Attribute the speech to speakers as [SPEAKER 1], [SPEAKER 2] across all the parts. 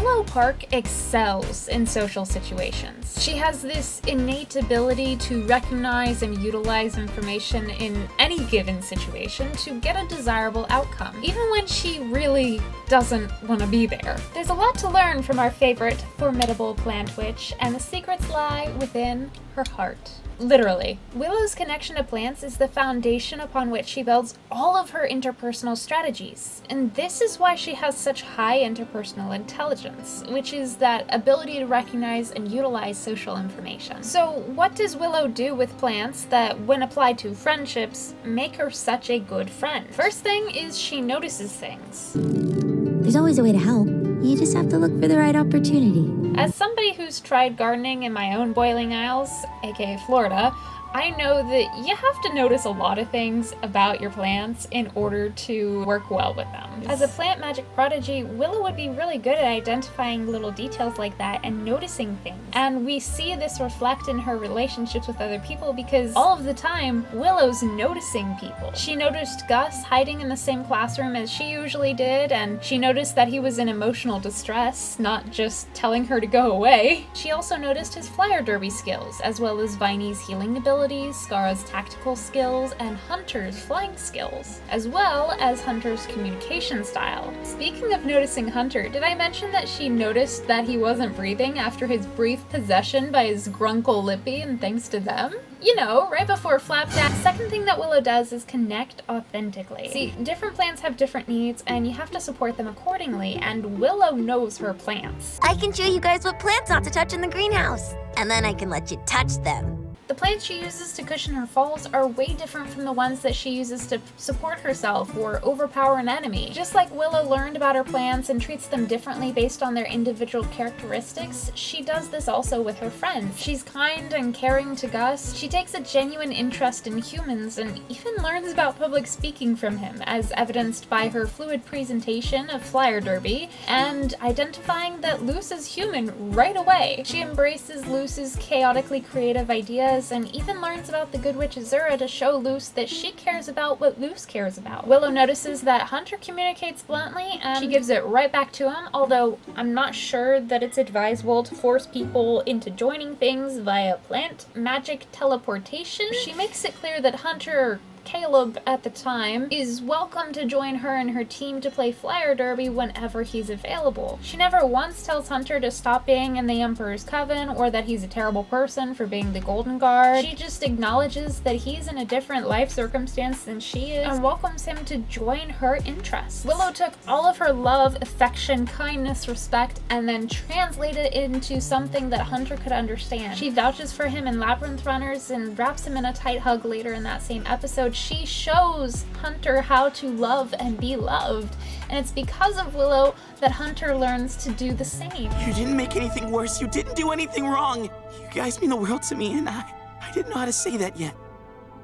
[SPEAKER 1] Willow Park excels in social situations. She has this innate ability to recognize and utilize information in any given situation to get a desirable outcome, even when she really doesn't want to be there. There's a lot to learn from our favorite formidable plant witch, and the secrets lie within her heart. Literally. Willow's connection to plants is the foundation upon which she builds all of her interpersonal strategies. And this is why she has such high interpersonal intelligence, which is that ability to recognize and utilize social information. So what does Willow do with plants that, when applied to friendships, make her such a good friend? First thing is she notices things.
[SPEAKER 2] There's always a way to help. You just have to look for the right opportunity.
[SPEAKER 1] As somebody who's tried gardening in my own boiling isles, aka Florida, I know that you have to notice a lot of things about your plants in order to work well with them. As a plant magic prodigy, Willow would be really good at identifying little details like that and noticing things. And we see this reflect in her relationships with other people because all of the time, Willow's noticing people. She noticed Gus hiding in the same classroom as she usually did, and she noticed that he was in emotional distress, not just telling her to go away. She also noticed his flyer derby skills, as well as Viney's healing abilities, Scara's tactical skills, and Hunter's flying skills, as well as Hunter's communication style. Speaking of noticing Hunter, did I mention that she noticed that he wasn't breathing after his brief possession by his grunkle Lippy, and thanks to them? You know, right before Flapjack. Second thing that Willow does is connect authentically. See, different plants have different needs, and you have to support them accordingly, and Willow knows her plants.
[SPEAKER 2] I can show you guys what plants not to touch in the greenhouse, and then I can let you touch them.
[SPEAKER 1] The plants she uses to cushion her falls are way different from the ones that she uses to support herself or overpower an enemy. Just like Willow learned about her plants and treats them differently based on their individual characteristics, she does this also with her friends. She's kind and caring to Gus. She takes a genuine interest in humans and even learns about public speaking from him, as evidenced by her fluid presentation of Flyer Derby and identifying that Luz is human right away. She embraces Luz's chaotically creative ideas and even learns about the Good Witch Azura to show Luz that she cares about what Luz cares about. Willow notices that Hunter communicates bluntly and she gives it right back to him, although I'm not sure that it's advisable to force people into joining things via plant magic teleportation. She makes it clear that Hunter, Caleb at the time, is welcome to join her and her team to play Flyer Derby whenever he's available. She never once tells Hunter to stop being in the Emperor's Coven or that he's a terrible person for being the Golden Guard. She just acknowledges that he's in a different life circumstance than she is and welcomes him to join her interests. Willow took all of her love, affection, kindness, respect, and then translated it into something that Hunter could understand. She vouches for him in Labyrinth Runners and wraps him in a tight hug later in that same episode. She shows Hunter how to love and be loved, and it's because of Willow that Hunter learns to do the same.
[SPEAKER 3] You didn't make anything worse. You didn't do anything wrong. You guys mean the world to me, and I didn't know how to say that yet.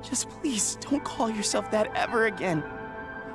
[SPEAKER 3] Just please don't call yourself that ever again.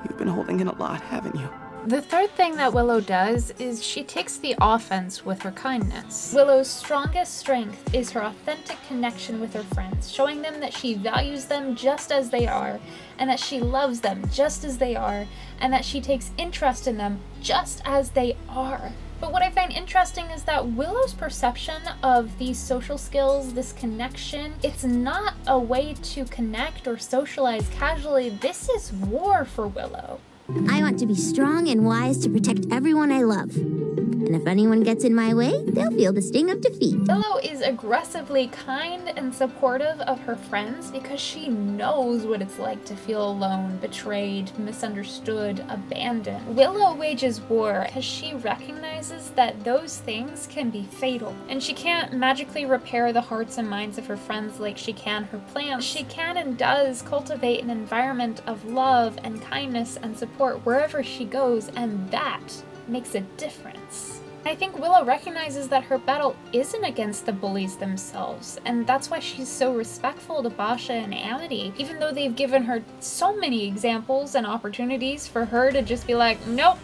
[SPEAKER 3] You've been holding in a lot, haven't you?
[SPEAKER 1] The third thing that Willow does is she takes the offense with her kindness. Willow's strongest strength is her authentic connection with her friends, showing them that she values them just as they are, and that she loves them just as they are, and that she takes interest in them just as they are. But what I find interesting is that Willow's perception of these social skills, this connection, it's not a way to connect or socialize casually. This is war for Willow.
[SPEAKER 2] I want to be strong and wise to protect everyone I love. And if anyone gets in my way, they'll feel the sting of defeat.
[SPEAKER 1] Willow is aggressively kind and supportive of her friends because she knows what it's like to feel alone, betrayed, misunderstood, abandoned. Willow wages war because she recognizes that those things can be fatal. And she can't magically repair the hearts and minds of her friends like she can her plants. She can and does cultivate an environment of love and kindness and support wherever she goes, and that makes a difference. I think Willow recognizes that her battle isn't against the bullies themselves, and that's why she's so respectful to Basha and Amity, even though they've given her so many examples and opportunities for her to just be like, nope,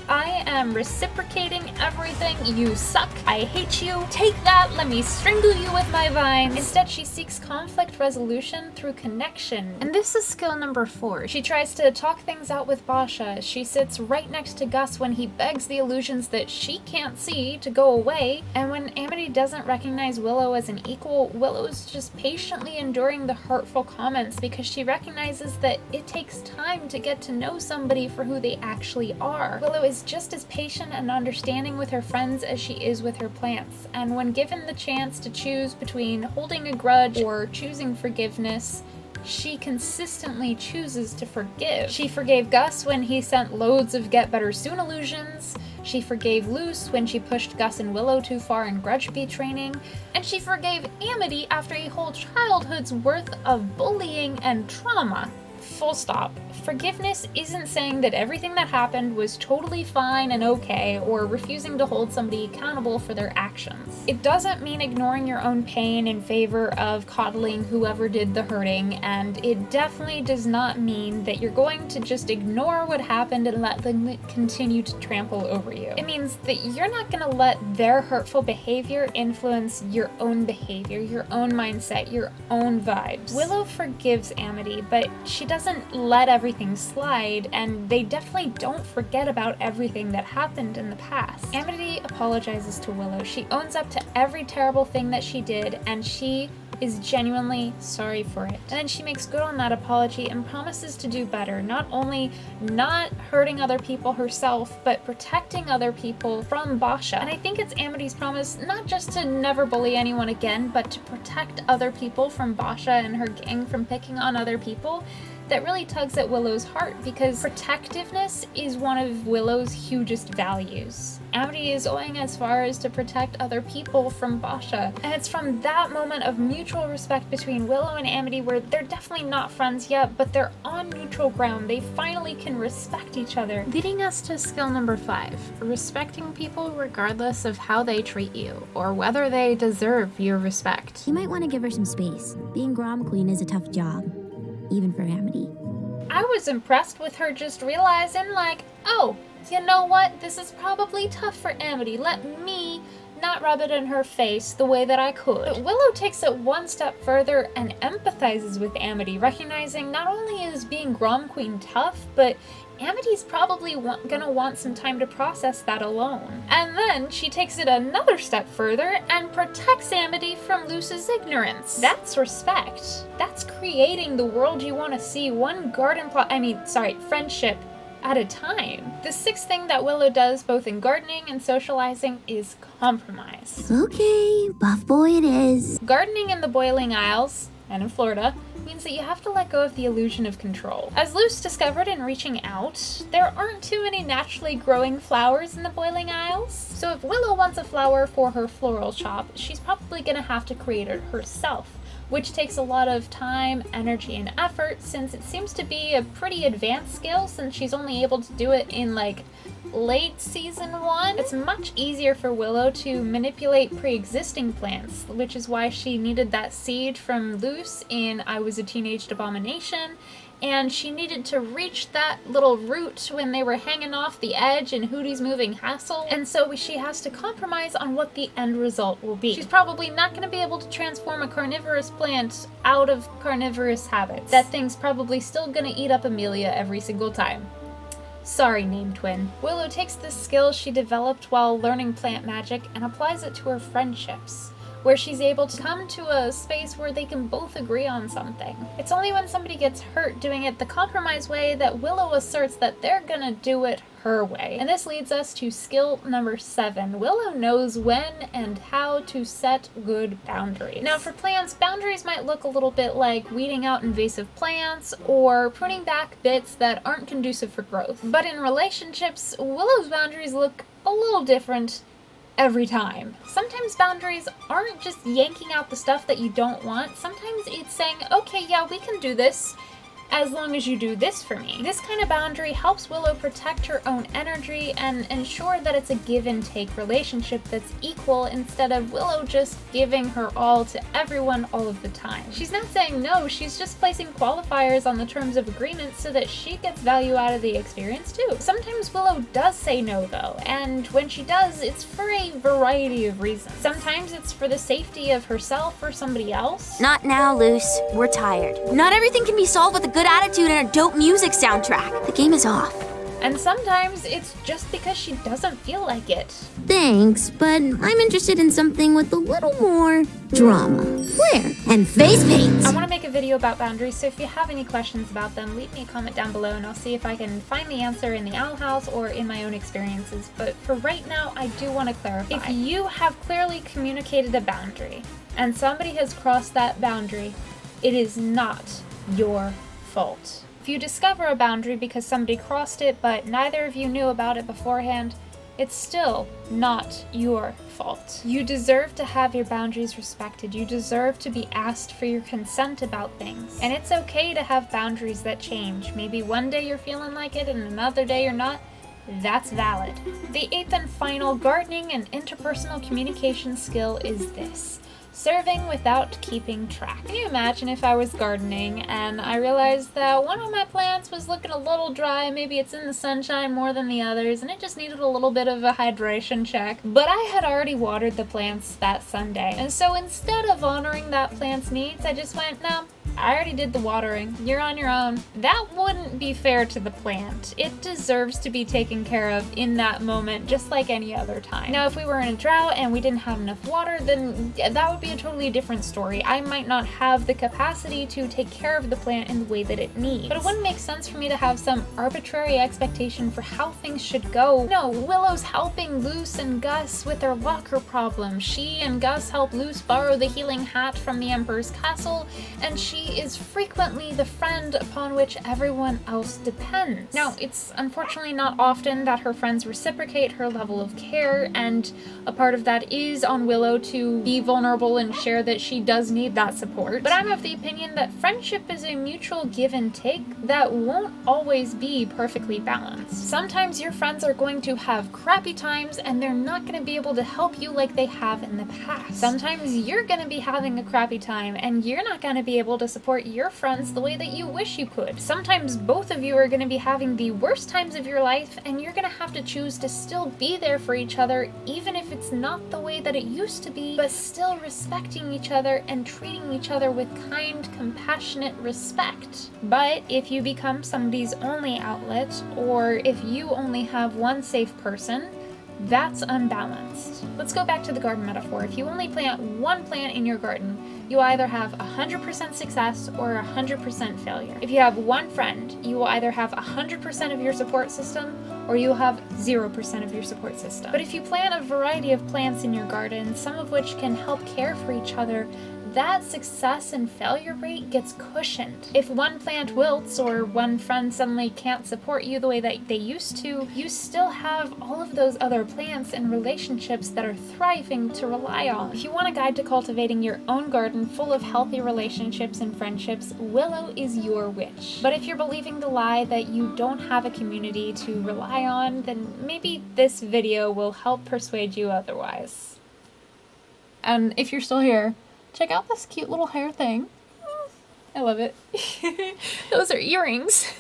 [SPEAKER 1] I am reciprocating everything, you suck, I hate you, take that, let me strangle you with my vines. Instead, she seeks conflict resolution through connection, and this is skill number 4. She tries to talk things out with Basha. She sits right next to Gus when he begs the illusions that she can't can't see to go away. And when Amity doesn't recognize Willow as an equal, Willow is just patiently enduring the hurtful comments because she recognizes that it takes time to get to know somebody for who they actually are. Willow is just as patient and understanding with her friends as she is with her plants, and when given the chance to choose between holding a grudge or choosing forgiveness, she consistently chooses to forgive. She forgave Gus when he sent loads of Get Better Soon illusions. She forgave Luz when she pushed Gus and Willow too far in grudge bee training. And she forgave Amity after a whole childhood's worth of bullying and trauma. Full stop. Forgiveness isn't saying that everything that happened was totally fine and okay, or refusing to hold somebody accountable for their actions. It doesn't mean ignoring your own pain in favor of coddling whoever did the hurting, and it definitely does not mean that you're going to just ignore what happened and let them continue to trample over you. It means that you're not going to let their hurtful behavior influence your own behavior, your own mindset, your own vibes. Willow forgives Amity, but she doesn't let everything slide, and they definitely don't forget about everything that happened in the past. Amity apologizes to Willow. She owns up to every terrible thing that she did, and she is genuinely sorry for it. And then she makes good on that apology and promises to do better, not only not hurting other people herself, but protecting other people from Basha. And I think it's Amity's promise not just to never bully anyone again, but to protect other people from Basha and her gang from picking on other people that really tugs at Willow's heart, because protectiveness is one of Willow's hugest values. Amity is going as far as to protect other people from Basha, and it's from that moment of mutual respect between Willow and Amity where they're definitely not friends yet, but they're on neutral ground. They finally can respect each other. Leading us to skill number 5, respecting people regardless of how they treat you, or whether they deserve your respect.
[SPEAKER 2] You might want to give her some space. Being Grom Queen is a tough job, even for Amity.
[SPEAKER 1] I was impressed with her just realizing, like, oh, you know what? This is probably tough for Amity. Let me not rub it in her face the way that I could. But Willow takes it one step further and empathizes with Amity, recognizing not only is being Grom Queen tough, but Amity's probably gonna want some time to process that alone. And then she takes it another step further and protects Amity from Luz's ignorance. That's respect. That's creating the world you want to see, one friendship at a time. The 6th thing that Willow does both in gardening and socializing is compromise.
[SPEAKER 2] Okay, buff boy it is.
[SPEAKER 1] Gardening in the Boiling Isles, and in Florida, means that you have to let go of the illusion of control. As Luz discovered in reaching out, there aren't too many naturally growing flowers in the Boiling Isles. So if Willow wants a flower for her floral shop, she's probably gonna have to create it herself, which takes a lot of time, energy, and effort, since it seems to be a pretty advanced skill since she's only able to do it in late season 1. It's much easier for Willow to manipulate pre-existing plants, which is why she needed that seed from Luz in I Was a Teenaged Abomination, and she needed to reach that little root when they were hanging off the edge in Hootie's Moving Castle, and so she has to compromise on what the end result will be. She's probably not going to be able to transform a carnivorous plant out of carnivorous habits. That thing's probably still going to eat up Amelia every single time. Sorry, name twin. Willow takes this skill she developed while learning plant magic and applies it to her friendships, where she's able to come to a space where they can both agree on something. It's only when somebody gets hurt doing it the compromise way that Willow asserts that they're gonna do it her way. And this leads us to skill number 7. Willow knows when and how to set good boundaries. Now for plants, boundaries might look a little bit like weeding out invasive plants or pruning back bits that aren't conducive for growth. But in relationships, Willow's boundaries look a little different every time. Sometimes boundaries aren't just yanking out the stuff that you don't want. Sometimes it's saying, okay, yeah, we can do this as long as you do this for me. This kind of boundary helps Willow protect her own energy and ensure that it's a give and take relationship that's equal instead of Willow just giving her all to everyone all of the time. She's not saying no, she's just placing qualifiers on the terms of agreement so that she gets value out of the experience too. Sometimes Willow does say no though, and when she does, it's for a variety of reasons. Sometimes it's for the safety of herself or somebody else.
[SPEAKER 4] Not now, Luz. We're tired. Not everything can be solved with a good attitude and a dope music soundtrack. The game is off.
[SPEAKER 1] And sometimes it's just because she doesn't feel like it.
[SPEAKER 2] Thanks, but I'm interested in something with a little more drama, flair, and face paint.
[SPEAKER 1] I want to make a video about boundaries, so if you have any questions about them, leave me a comment down below and I'll see if I can find the answer in the Owl House or in my own experiences. But for right now, I do want to clarify. If you have clearly communicated a boundary and somebody has crossed that boundary, it is not your fault. If you discover a boundary because somebody crossed it but neither of you knew about it beforehand, it's still not your fault. You deserve to have your boundaries respected. You deserve to be asked for your consent about things. And it's okay to have boundaries that change. Maybe one day you're feeling like it and another day you're not. That's valid. The 8th and final gardening and interpersonal communication skill is this: serving without keeping track. Can you imagine if I was gardening and I realized that one of my plants was looking a little dry, maybe it's in the sunshine more than the others, and it just needed a little bit of a hydration check, but I had already watered the plants that Sunday. And so instead of honoring that plant's needs, I just went, no, I already did the watering. You're on your own. That wouldn't be fair to the plant. It deserves to be taken care of in that moment, just like any other time. Now, if we were in a drought and we didn't have enough water, then that would be a totally different story. I might not have the capacity to take care of the plant in the way that it needs. But it wouldn't make sense for me to have some arbitrary expectation for how things should go. No, Willow's helping Luz and Gus with their locker problem. She and Gus help Luz borrow the healing hat from the Emperor's castle, and she is frequently the friend upon which everyone else depends. Now, it's unfortunately not often that her friends reciprocate her level of care, and a part of that is on Willow to be vulnerable and share that she does need that support. But I'm of the opinion that friendship is a mutual give and take that won't always be perfectly balanced. Sometimes your friends are going to have crappy times and they're not going to be able to help you like they have in the past. Sometimes you're going to be having a crappy time and you're not going to be able to support your friends the way that you wish you could. Sometimes both of you are going to be having the worst times of your life and you're going to have to choose to still be there for each other, even if it's not the way that it used to be, but still respecting each other and treating each other with kind, compassionate respect. But if you become somebody's only outlet, or if you only have one safe person, that's unbalanced. Let's go back to the garden metaphor. If you only plant one plant in your garden, you either have 100% success or 100% failure. If you have one friend, you will either have 100% of your support system or you'll have 0% of your support system. But if you plant a variety of plants in your garden, some of which can help care for each other, that success and failure rate gets cushioned. If one plant wilts or one friend suddenly can't support you the way that they used to, you still have all of those other plants and relationships that are thriving to rely on. If you want a guide to cultivating your own garden full of healthy relationships and friendships, Willow is your witch. But if you're believing the lie that you don't have a community to rely on, then maybe this video will help persuade you otherwise. And if you're still here, check out this cute little hair thing. I love it. Those are earrings.